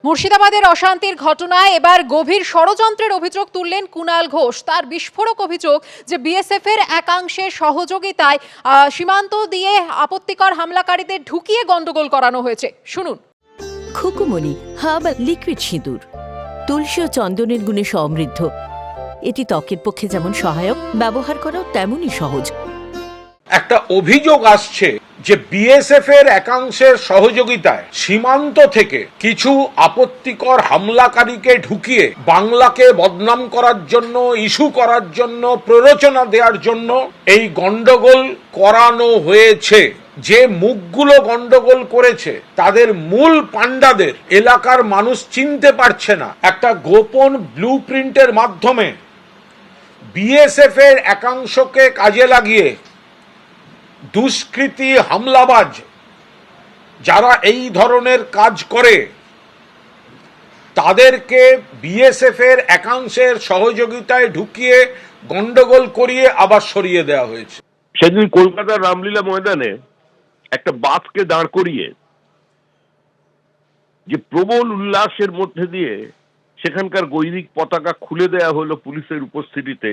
মুর্শিদাবাদের অশান্তির ঘটনায় এবার গভীর ষড়যন্ত্রের অভিযোগ তুললেন কুণাল ঘোষ। তার বিস্ফোরক অভিযোগ যে বিএসএফ এর একাংশের সহযোগিতায় সীমান্ত দিয়ে আপত্তিকর হামলাকারীদের ঢুকিয়ে গন্ডগোল করানো হয়েছে। শুনুন। খুকুমনি হার্বাল লিকুইড সিঁদুর তুলসী ও চন্দনের গুণে সমৃদ্ধ। এটি ত্বকের পক্ষে যেমন সহায়ক, ব্যবহার করাও তেমনই সহজ। একটা অভিযোগ আসছে যে বিএসএফ এর একাংশের সহযোগিতায় সীমান্ত থেকে কিছু আপত্তিকর হামলাকারীকে ঢুকিয়ে বাংলাকে বদনাম করার জন্য, ইস্যু করার জন্য, প্ররোচনা দেওয়ার জন্য এই গন্ডগোল করানো হয়েছে। যে মুখগুলো গন্ডগোল করেছে তাদের মূল পান্ডাদের এলাকার মানুষ চিনতে পারছে না। একটা গোপন ব্লুপ্রিন্টের মাধ্যমে বিএসএফ এর একাংশকে কাজে লাগিয়ে দুষ্কৃতী হামলাবাজ যারা এই ধরনের কাজ করে তাদেরকে বিএসএফ এর একাংশের সহযোগিতায় ঢুকিয়ে গন্ডগোল করিয়ে আবার সরিয়ে দেওয়া হয়েছে। সেদিন কলকাতার রামলীলা ময়দানে একটা বাসকে দাঁড় করিয়ে যে প্রবল উল্লাসের মধ্যে দিয়ে সেখানকার গৈরিক পতাকা খুলে দেয়া হলো পুলিশের উপস্থিতিতে,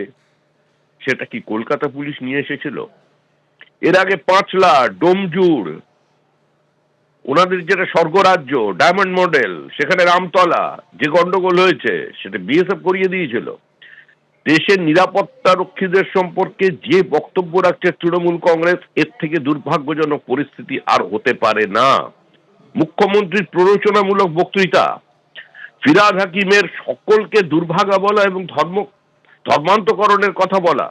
সেটা কি কলকাতা পুলিশ নিয়ে এসেছিল? এর আগে পাঁচলা, ডোমজুড়, ওনাদের যেটা স্বর্গরাজ্য, ডায়মন্ড মডেল, সেখানে রামতলা যে গন্ডগোল হয়েছে সেটা বিএসএফ করিয়ে দিয়েছিল। দেশের নিরাপত্তা রক্ষীদের সম্পর্কে যে বক্তব্য রাখছে তৃণমূল কংগ্রেস, এর থেকে দুর্ভাগ্যজনক পরিস্থিতি আর হতে পারে না। মুখ্যমন্ত্রীর প্ররোচনামূলক বক্তৃতা, ফিরহাদ হাকিমের সকলকে দুর্ভাগা বলা এবং ধর্মান্তকরণের কথা বলা,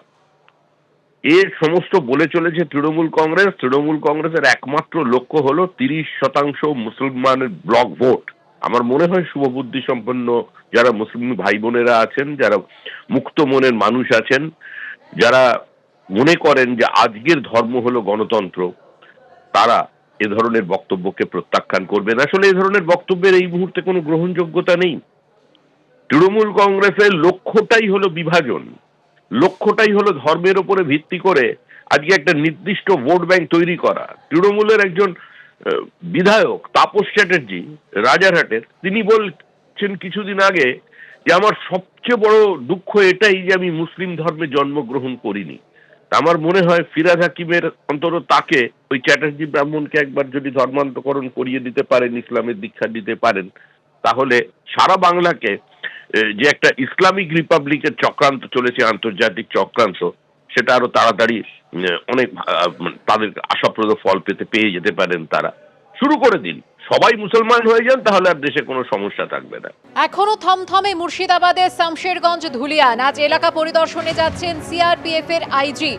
এর সমস্ত বলে চলেছে তৃণমূল কংগ্রেস। তৃণমূল কংগ্রেসের একমাত্র লক্ষ্য হলো 30% মুসলমানের ব্লক ভোট। আমার মনে হয় শুভবুদ্ধি সম্পন্ন যারা মুসলিম ভাই বোনেরা আছেন, যারা মুক্ত মনের মানুষ আছেন, যারা মনে করেন যে আজকের ধর্ম হলো গণতন্ত্র, তারা এ ধরনের বক্তব্যকে প্রত্যাখ্যান করবেন। আসলে এ ধরনের বক্তব্যের এই মুহূর্তে কোনো গ্রহণযোগ্যতা নেই। তৃণমূল কংগ্রেসের লক্ষ্যটাই হলো বিভাজন, লক্ষ্যটাই হলো ধর্মের উপরে ভিত্তি করে আজকে একটা নির্দিষ্ট ভোট ব্যাংক তৈরি করা। তৃণমূলের একজন বিধায়ক তাপস চ্যাটার্জি রাজারহাটের, তিনি বলছেন কিছুদিন আগে যে আমার সবচেয়ে বড় দুঃখ এটাই যে আমি মুসলিম ধর্মে জন্মগ্রহণ করিনি। আমার মনে হয় ফিরহাদ হাকিমের অন্তত তাকে, ওই চ্যাটার্জি ব্রাহ্মণকে একবার যদি ধর্মান্তকরণ করিয়ে দিতে পারেন, ইসলামের দীক্ষা দিতে পারেন, তাহলে সারা বাংলাকে যে একটা ইসলামিক রিপাবলিকের চক্রান্ত চলেছে, আন্তর্জাতিক চক্রান্ত, সেটা আরো তাড়াতাড়ি অনেক তাদের আশাপ্রদ ফল পেয়ে যেতে পারেন। তারা শুরু করে দিন, সবাই মুসলমান হয়ে যান, তাহলে আর দেশে কোনো সমস্যা থাকবে না। এখনো থমথমে মুর্শিদাবাদের শামশেরগঞ্জ ধুলিয়ান। আজ এলাকা পরিদর্শনে যাচ্ছেন সিআরপিএফ এর আইজি।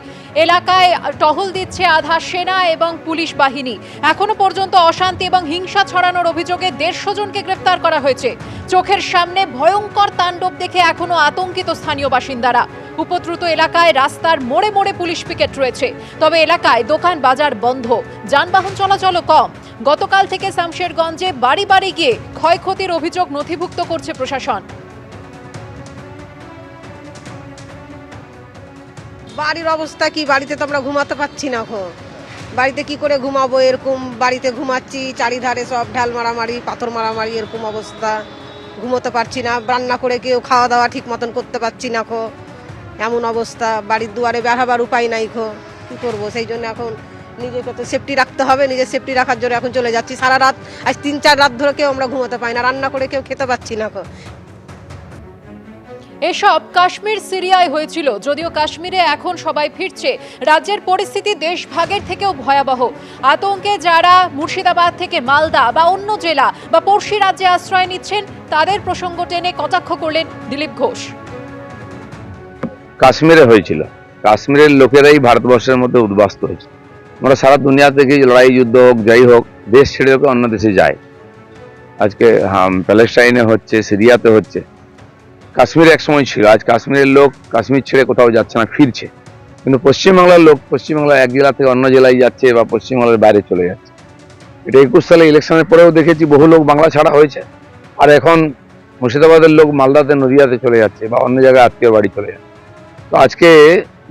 এলাকায় টহল দিচ্ছে আধা সেনা এবং পুলিশ বাহিনী। এখনো পর্যন্ত অশান্তি এবং হিংসা ছড়ানোর অভিযোগে 150 জনকে গ্রেফতার করা হয়েছে। চোখের সামনে ভয়ঙ্কর তাণ্ডব দেখে এখনো আতঙ্কিত স্থানীয় বাসিন্দারা। উপদ্রুত এলাকায় রাস্তার মোড়ে মোড়ে পুলিশ পিকেট রয়েছে, তবে এলাকায় দোকান বাজার বন্ধ, যানবাহন চলাচলও কম। গতকাল থেকে শামশেরগঞ্জে বাড়ি বাড়ি গিয়ে ক্ষয়ক্ষতির অভিযোগ নথিভুক্ত করছে প্রশাসন। বাড়ির অবস্থা কি, বাড়িতে তো আমরা ঘুমাতে পারছি না। এখন বাড়িতে কি করে ঘুমাবো, এরকম বাড়িতে ঘুমাচ্ছি, চারিধারে সব ঢাল মারামারি, পাথর মারামারি, এরকম অবস্থা। ঘুমোতে পারছি না, রান্না করে কেউ খাওয়া দাওয়া ঠিক মতন করতে পারছি না। এমন অবস্থা, বাড়ির দুয়ারে বেড়াবার উপায় নাই। কি করবো? সেই জন্য এখন নিজেকে তো সেফটি রাখতে হবে। নিজের সেফটি রাখার জন্য এখন চলে যাচ্ছি। সারা রাত, আজ 3-4 রাত ধরে কেউ আমরা ঘুমোতে পাই না, রান্না করে কেউ খেতে পাচ্ছি না। এসব কাশ্মীর সিরিয়ায় হয়েছিল, যদিও কাশ্মীরে এখন সবাই ফিরছে। রাজ্যের পরিস্থিতি দেশভাগের থেকেও ভয়াবহ। আতঙ্কে যারা মুর্শিদাবাদ থেকে মালদা বা অন্য জেলা বা পড়শি রাজ্যে আশ্রয় নিচ্ছেন, তাদের প্রসঙ্গ টেনে কটাক্ষ করলেন দিলীপ ঘোষ। কাশ্মীরে হয়েছিল, কাশ্মীরের লোকেরাই ভারতবর্ষের মধ্যে উদ্বাস্ত হয়েছে। আমরা সারা দুনিয়া থেকে লড়াই যুদ্ধ হোক, যাই হোক, দেশ ছেড়ে হোক অন্য দেশে যায়। আজকে প্যালেস্টাইনে হচ্ছে, সিরিয়াতে হচ্ছে, কাশ্মীরে একসময় ছিল। আজ কাশ্মীরের লোক কাশ্মীর ছেড়ে কোথাও যাচ্ছে না, ফিরছে। কিন্তু পশ্চিমবাংলার লোক পশ্চিমবাংলার এক জেলা থেকে অন্য জেলায় যাচ্ছে বা পশ্চিমবাংলার বাইরে চলে যাচ্ছে। এটা 21 সালে ইলেকশনের পরেও দেখেছি, বহু লোক বাংলা ছাড়া হয়েছে। আর এখন মুর্শিদাবাদের লোক মালদাতে, নদিয়াতে চলে যাচ্ছে বা অন্য জায়গায় আত্মীয় বাড়ি চলে যাচ্ছে। তো আজকে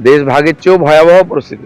দেশ ভাগের চেয়েও ভয়াবহ পরিস্থিতি।